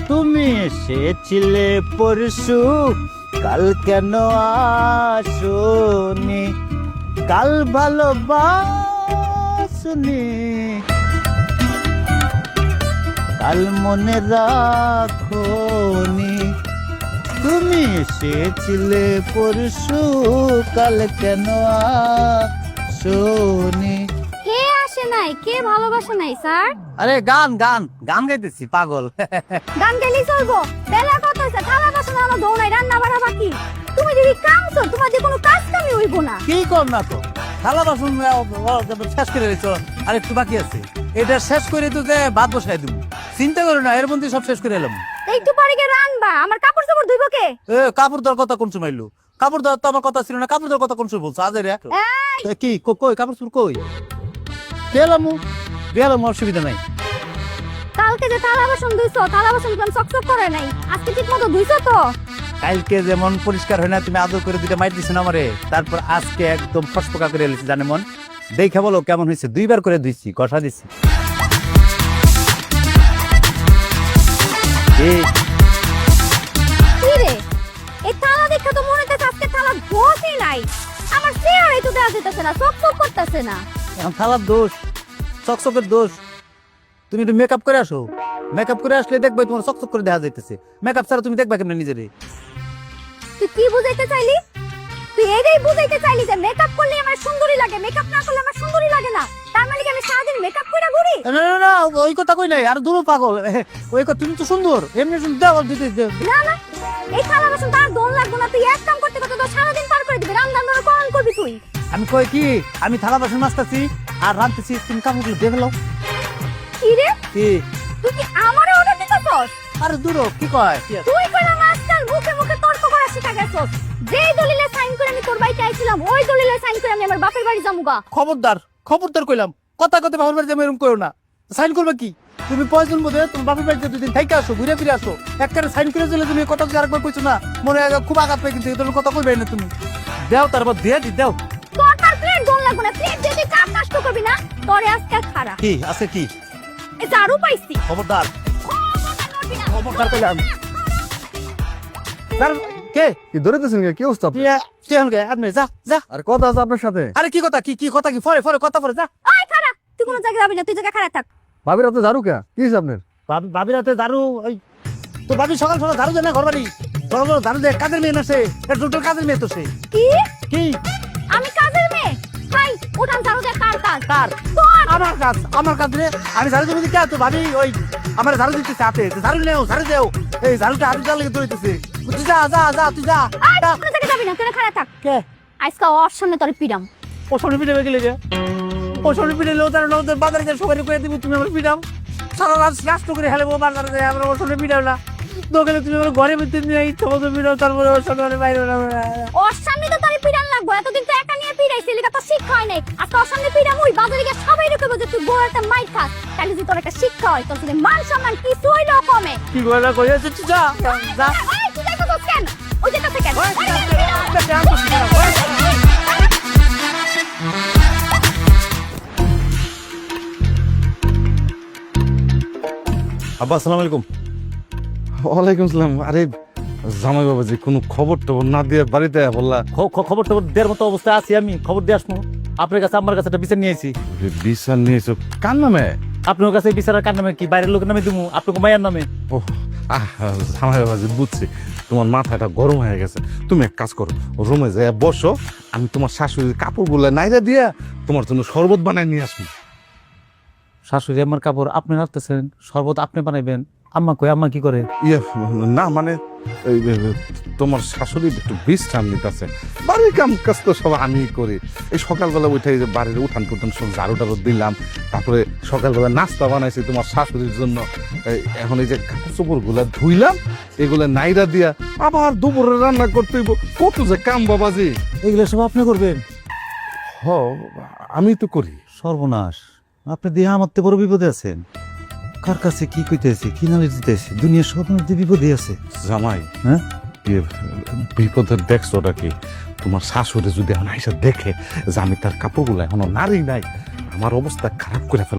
তুমি এসেছিলে পরশু, কাল কেন আসোনি? কাল ভালোবাসনি, কাল মনে রাখোনি। তুমি এসেছিলে পরশু, কাল কেন আসোনি? কে আসে নাই, কে ভালোবাসে নাই স্যার? আরে গান গান গান গাইতেছি পাগল। গান গেলেই চলবো? বেলা কত হয়েছে, থালা বাসন আমার দৌড়াই, রান্না বাড়া বাকি। তুমি যদি কামছো, তোমার যে কোনো কাজ কামই হইব না। কি কর না তো, থালা বাসন শেষ করে রেখেছ, আর একটু বাকি আছে। এটা শেষ করে তো যে ভাত বসাই দিব, চিন্তা করো না, এর মধ্যে সব শেষ করে এলাম। একটু পরে গিয়ে রান্না, আমার কাপড় চাপড় ধুইব কে? কাপড় দেওয়ার কথা কোন সময় এলো? কাপড় দেওয়ার তো আমার কথা ছিল না, কাপড় দেওয়ার কথা কোন সময় বলছো? আজ কি কই কাপড় চুর কই গেলাম, অসুবিধা নাই। কালকে যে থালা বাসন ধুইছো, থালা বাসন কোন চকচক করে নাই, আজকে ঠিক মতো ধুইছো তো? কালকে যেমন পরিষ্কার হয় না, তুমি আদর করে দুইটা মাইর দিছো না আমারে, তারপর আজকে একদম ফসফকা করে এলেছি, জানে মন? দেখে বলো কেমন হয়েছে, 2বার করে ধুইছি, কষা দিছি। কি রে, এই থালা দেখে তো মনে হচ্ছে আজকে থালা ধোসই নাই। আমার চেহারাই তো দেওয়া যেতেছে না, চকচক করতেছে না। এখন থালার দোষ, চকচকের দোষ? তুমি একটু মেকআপ করে আসো, মেকআপ করে আসলে দেখবে তোমার চকচক করে দেখা যাইতেছে। মেকআপ ছাড়া তুমি দেখবা কেমন নিজেরে? তুই কি বুঝাইতে চাইলি? তুই এটাই বুঝাইতে চাইলি যে মেকআপ করলে আমার সুন্দরী লাগে, মেকআপ না করলে আমার সুন্দরী লাগে না? তার মানে কি আমি সারাদিন মেকআপ করে ঘুরি? না না না, ওই কথা কই নাই, আর দূর পাগল। ওই কথা, তুমি তো সুন্দর, এমনি সুন্দর দাও দিতে। না না, এই থালা বাসন তার দোন লাগবো না। তুই এক কাম করতে করতে তো সারাদিন পার করে দিবি, রান্না বান্না কোন করবি তুই? আমি কই কি, আমি থালা বাসন মাজতাছি আর রাঁধতেছি, তুমি কাপড়গুলো দেখে লও। কি রে, কি তুই কি আমারে অর্ডার দিতেছস? আরে দূর, কি কয়? তুই কইলা আজকাল মুখে মুখে তর্ক করা শিখা গেছস। যেই দলিলে সাইন করে আমি তোর বাড়িতে আইছিলাম, ওই দলিলে সাইন করে আমি আমার বাপের বাড়ি যামুগা। খবরদার, খবরদার কইলাম, কথা কথা বাপের বাড়ি যাবে এরকম করো না। সাইন করবে কি? তুমি প্রয়োজন বোধে তোমার বাপের বাড়িতে 2 দিন থাইকে আসো, ঘুরে ফিরে আসো। একবারে সাইন করে দিলে তুমি কথা যদি আরেকবার কইছো না, মনে হয় খুব আঘাত পাই, কিন্তু তুমি কথা কইবে না। তুমি দাও, তারপর দিয়ে দি দাও। তোর তার প্লেট দোন লাগবো না, প্লেট দিয়ে তুই কাজ নষ্ট করবি না। তোরে আজকাল খারাপ কি আছে কি? এই ঝাড়ু পাইছি। খবরদার, খবরদার কইলাম। স্যার কে কি ধরেতেছেন কি অবস্থা আপনার? কেন গে আপনি যা যা। আর কথা আছে আপনার সাথে। আরে কি কথা, কি কথা, কি ফরে ফরে কথা ফরে যা। ওই খারাপ, তুই কোনো জায়গায় যাবি না, তুই জায়গা খারাপ থাক। ভাবির হাতে ঝাড়ু কে? কি হয়েছে আপনার? ভাবির হাতে দারু, ওই তো ভাবি সকাল সকাল দারু দেয় না ঘর বাড়ি, সকাল সকাল দারু দেয়। কাজের মেয়ে না সে, টোটাল কাজের মেয়ে তো সে। কি? কি আমি কাজের মেয়ে? হাই, উঠান ঝাড়ু দে, কার কাজ? কার? তোর। আমার কাজ রে। আমি ঝাড়ু দেবো কে? তো ভাবি ওই আমার ঝাড়ু দিতেছে হাতে, ঝাড়ু নেও, ঝাড়ু দেও। এই ঝাড়ুটা হাতে জাল লেগে ধরেতেছে। তুই যা যা যা, তুই যা। আই, কোনো জায়গায় যাবি না, তুই খারাপ থাক। কে আজকে ওর সামনে তোর পিরাম। ও সরি পিঠে গেলে যে, ও সরি পিঠে লো তার নদের বাজারে যা সবাই করে দিব, তুমি আমার পিঠাম সারা রাত নষ্ট করে হেলে বাজারে যায়। আমরা ওর সঙ্গে পিঠাও না দোকানে, তুমি আমার ঘরে ভিতরে নিয়ে ইচ্ছা মতো পিঠাও, তারপরে ওর সঙ্গে বাইরে। ওর সামনে তো তোর পিরাম লাগবো, এতদিন তো একা নিয়ে পিরাইছিস, লিগা তো শিক্ষা হয় নাই। আজকে ওর সামনে পিরাম, ওই বাজারে গিয়ে সবাই রেখে বলছে তুই বড় একটা মাইর খাস। তাহলে যদি তোর একটা শিক্ষা হয়, তোর যদি মান সম্মান কিছু হইলো কমে। কি করে কইছে? তুই যা যা। ওই, তুই যাইতে তোর কেন? ওই যেতে কেন? আব্বা আসসালামু আলাইকুম। ওয়ালাইকুম সালাম। আরে জামাই বাবাজি, কোনো খবর টবর না দিয়ে বাড়িতে বললা? খবর টবর দেওয়ার মতো অবস্থায় আছি আমি, খবর দিয়ে আসবো। আপনার কাছে আমার কাছে একটা বিচার নিয়েছি। বিচার নিয়েছো কার নামে? আপনার কাছে বিচার কার নামে? কি বাইরের লোকের নামে দিব? আপনাকে মায়ের নামে। ও জামাই বাবাজি, বুঝছি তোমার মাথাটা গরম হয়ে গেছে। তুমি এক কাজ করো, রুমে যাই বসো, আমি তোমার শাশুড়ির কাপড়গুলো নাইরা দিয়া তোমার জন্য শরবত বানায় নিয়ে আসবো। শাশুড়ি আমার কাপড় আপনি রাখতেছেন, শরবত আপনি বানাইবেন? আম্মা কই, আম্মা কি করে? ইয়ে না মানে তোমার শাশুড়ি একটু বিশ্রাম নিতেছে। বাড়ির কাম কাজ তো সব আমি করি। এই সকালবেলা উঠে যে বাড়ির উঠান টুঠান সব ঝাড়ু টাড়ু দিলাম, তারপরে সকালবেলা নাস্তা বানাইছি তোমার শাশুড়ির জন্য। এখন এই যে কাপড় চোপড় গুলা ধুইলাম, এগুলা নাইরা দিয়া আবার দুপুরে রান্না করতে হইব। কত যে কাম বাবাজি। এগুলো সব আপনি করবেন? হ, আমি তো করি। সর্বনাশ, আপনি দিয়ে আমার তো বড় বিপদে আছেন। কার কাছে কি কইতেছে, কি নালে দিতেছে, দুনিয়ার সব মধ্যে বিপদে আছে। জামাই, হ্যাঁ বিপদের দেখছো ওটা কি? তোমার শাশুড়ি যদি এখন আইসা দেখে যে আমি তার কাপড়গুলো এখনো নারী নাই, আমার অবস্থা খারাপ করে ফেলে।